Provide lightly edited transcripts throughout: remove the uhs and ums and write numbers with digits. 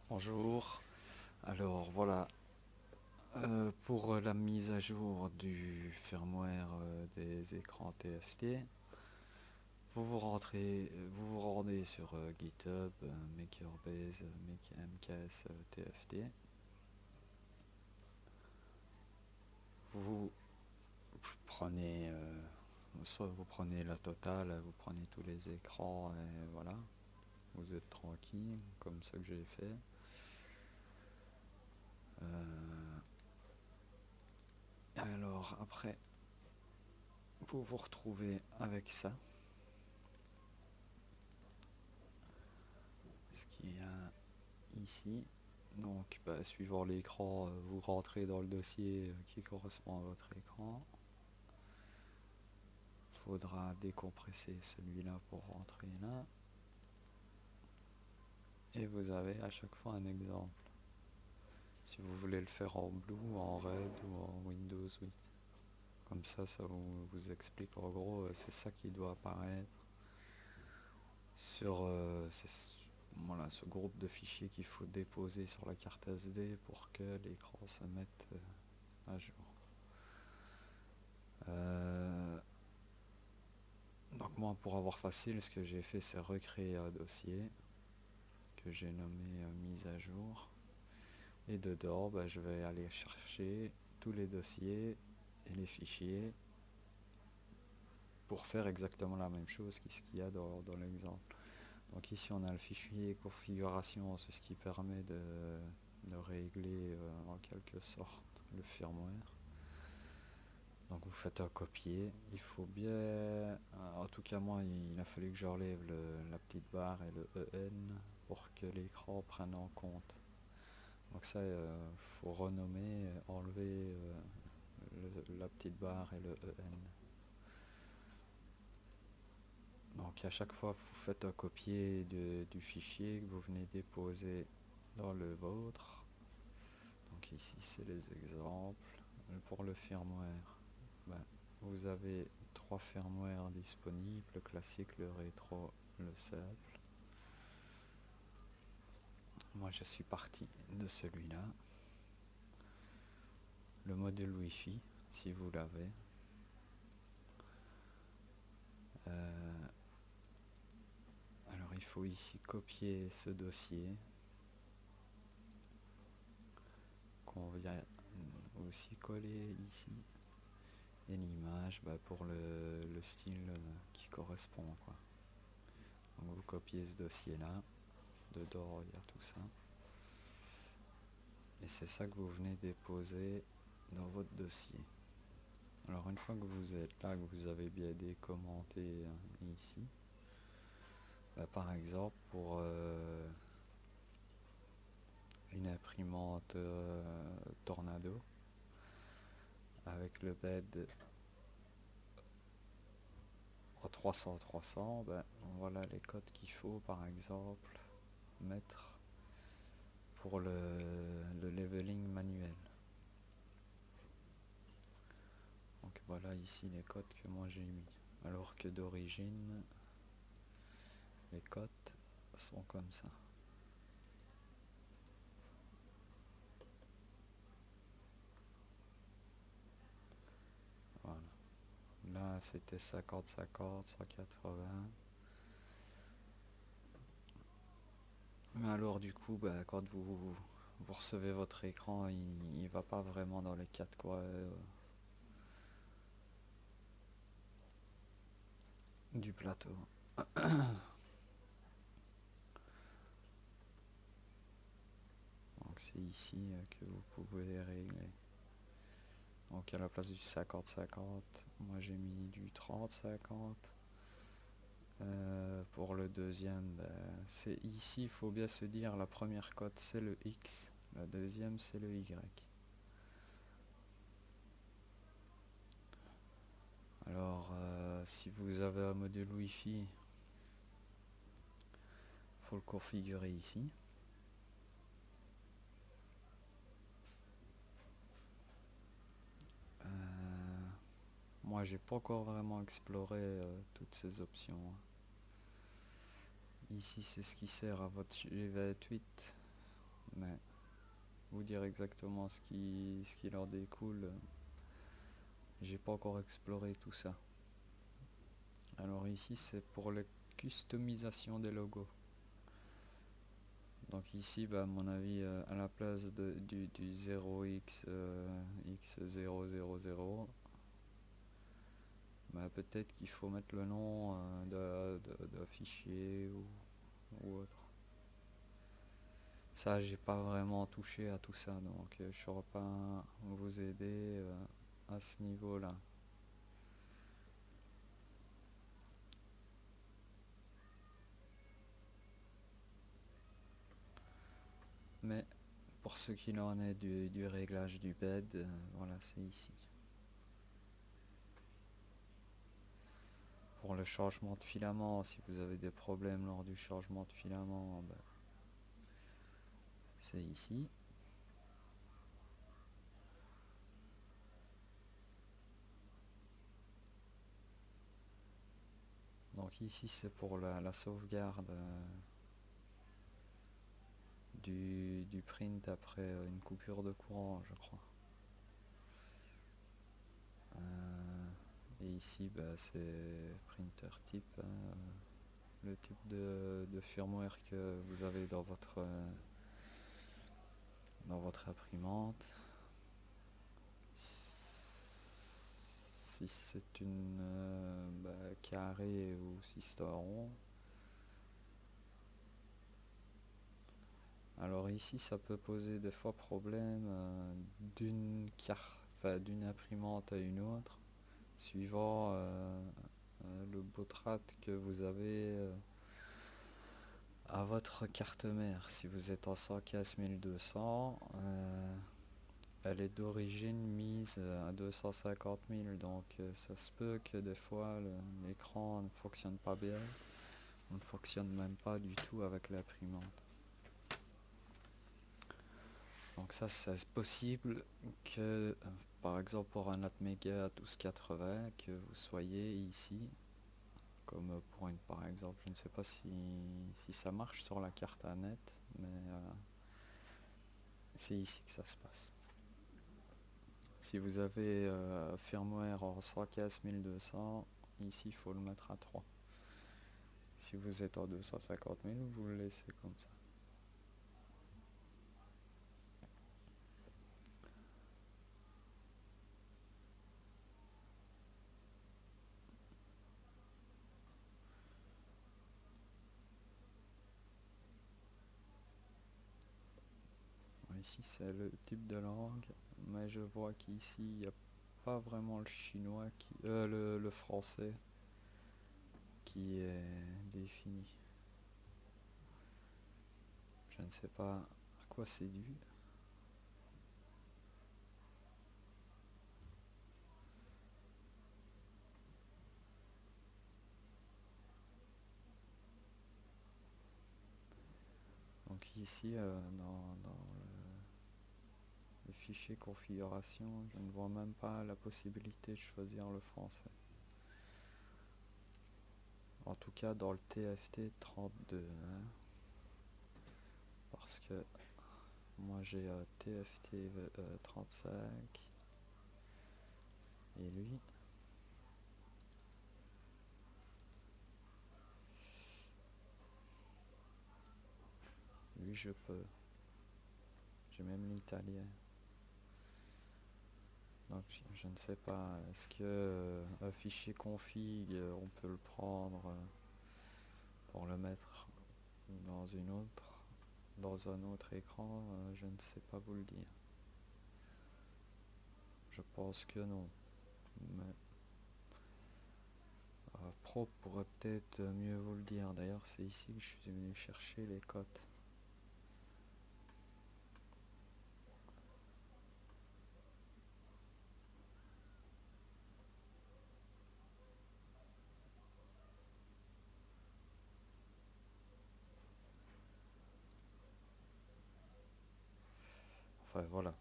Bonjour, alors voilà, pour la mise à jour du firmware des écrans TFT, vous vous rendez sur GitHub, Makerbase, MKS TFT, vous prenez, soit vous prenez la totale, vous prenez tous les écrans et voilà, vous êtes tranquille, comme ce que j'ai fait. Alors après, vous vous retrouvez avec ça, ce qu'il y a ici. Donc, suivant l'écran, vous rentrez dans le dossier qui correspond à votre écran. Faudra décompresser celui-là pour rentrer là. Et vous avez à chaque fois un exemple. Si vous voulez le faire en Blue, en Red ou en Windows 8. Comme ça vous explique en gros, c'est ça qui doit apparaître sur voilà, ce groupe de fichiers qu'il faut déposer sur la carte SD pour que l'écran se mette à jour. Donc moi, pour avoir facile, ce que j'ai fait, c'est recréer un dossier que j'ai nommé mise à jour. Et dedans, je vais aller chercher tous les dossiers et les fichiers pour faire exactement la même chose que ce qu'il y a dans l'exemple. Donc ici, on a le fichier configuration, c'est ce qui permet de régler en quelque sorte le firmware. Donc vous faites un copier, il faut bien, en tout cas moi il a fallu que j'enlève la petite barre et le EN pour que l'écran prenne en compte. Donc ça faut renommer, enlever la petite barre et le EN. Donc à chaque fois vous faites un copier du fichier que vous venez déposer dans le vôtre. Donc ici c'est les exemples. Pour le firmware, vous avez trois firmware disponibles, le classique, le rétro, le simple. Moi je suis parti de celui-là. Le module Wi-Fi, si vous l'avez. Alors il faut ici copier ce dossier qu'on vient aussi coller ici. Et l'image pour le style qui correspond, quoi. Donc vous copiez ce dossier là, dedans il y a tout ça. Et c'est ça que vous venez déposer dans votre dossier. Alors une fois que vous êtes là, que vous avez bien décommenté ici, par exemple pour une imprimante Tornado avec le bed en 300-300, voilà les codes qu'il faut par exemple mettre pour le leveling manuel. Donc voilà ici les codes que moi j'ai mis. Alors que d'origine, les codes sont comme ça. Voilà. Là c'était 50-50, 180. Mais alors du coup, quand vous recevez votre écran, il va pas vraiment dans les 4 coins du plateau. Donc c'est ici que vous pouvez régler. Donc à la place du 50-50, moi j'ai mis du 30-50. Pour le deuxième, c'est ici, il faut bien se dire, la première cote c'est le X, la deuxième c'est le Y. Alors si vous avez un module Wi-Fi, faut le configurer ici. Moi j'ai pas encore vraiment exploré toutes ces options. Ici c'est ce qui sert à votre G28. mais vous dire exactement ce qui leur découle, j'ai pas encore exploré tout ça. Alors ici c'est pour la customisation des logos. Donc ici, à mon avis, à la place du 0x x000, peut-être qu'il faut mettre le nom de fichier ou autre. Ça, j'ai pas vraiment touché à tout ça, donc je saurais pas vous aider à ce niveau-là. Mais pour ce qu'il en est du réglage du bed, voilà, c'est ici. Pour le changement de filament, si vous avez des problèmes lors du changement de filament, c'est ici. Donc ici c'est pour la sauvegarde du print après une coupure de courant, je crois. Et ici c'est printer type, le type de firmware que vous avez dans votre imprimante. Si c'est une carré ou si c'est un rond. Alors ici ça peut poser des fois problème d'une d'une imprimante à une autre, suivant le bitrate que vous avez à votre carte mère. Si vous êtes en 115 200, elle est d'origine mise à 250 000, donc ça se peut que des fois l'écran ne fonctionne pas bien, on ne fonctionne même pas du tout avec l'imprimante. Donc ça c'est possible que par exemple pour un Atmega 1280 que vous soyez ici, comme pour une par exemple, je ne sais pas si ça marche sur la carte à net, mais c'est ici que ça se passe. Si vous avez firmware en 115 200, ici il faut le mettre à 3. Si vous êtes en 250 000, vous le laissez comme ça. Ici c'est le type de langue, mais je vois qu'ici il n'y a pas vraiment le chinois, le français qui est défini. Je ne sais pas à quoi c'est dû. Donc ici dans le fichier configuration, je ne vois même pas la possibilité de choisir le français. En tout cas dans le TFT 32, hein, parce que moi j'ai TFT 35 et lui je peux. J'ai même l'italien. Donc je ne sais pas, est-ce que un fichier config, on peut le prendre pour le mettre dans un autre écran, je ne sais pas vous le dire. Je pense que non. Mais Pro pourrait peut-être mieux vous le dire. D'ailleurs, c'est ici que je suis venu chercher les cotes. Enfin voilà.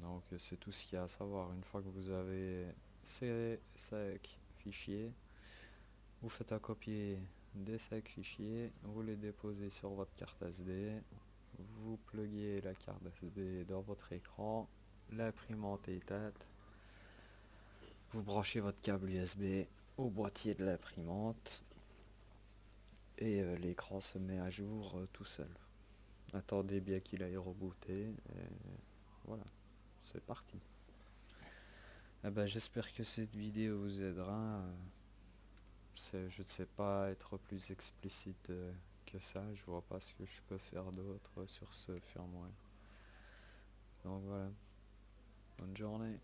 Donc c'est tout ce qu'il y a à savoir. Une fois que vous avez ces 5 fichiers, vous faites un copier des 5 fichiers, vous les déposez sur votre carte SD, vous pluguez la carte SD dans votre écran, l'imprimante est éteinte, vous branchez votre câble USB au boîtier de l'imprimante et l'écran se met à jour tout seul. Attendez bien qu'il aille rebooter et voilà, c'est parti. J'espère que cette vidéo vous aidera. Je ne sais pas être plus explicite que ça, je vois pas ce que je peux faire d'autre sur ce firmware. Donc voilà, bonne journée.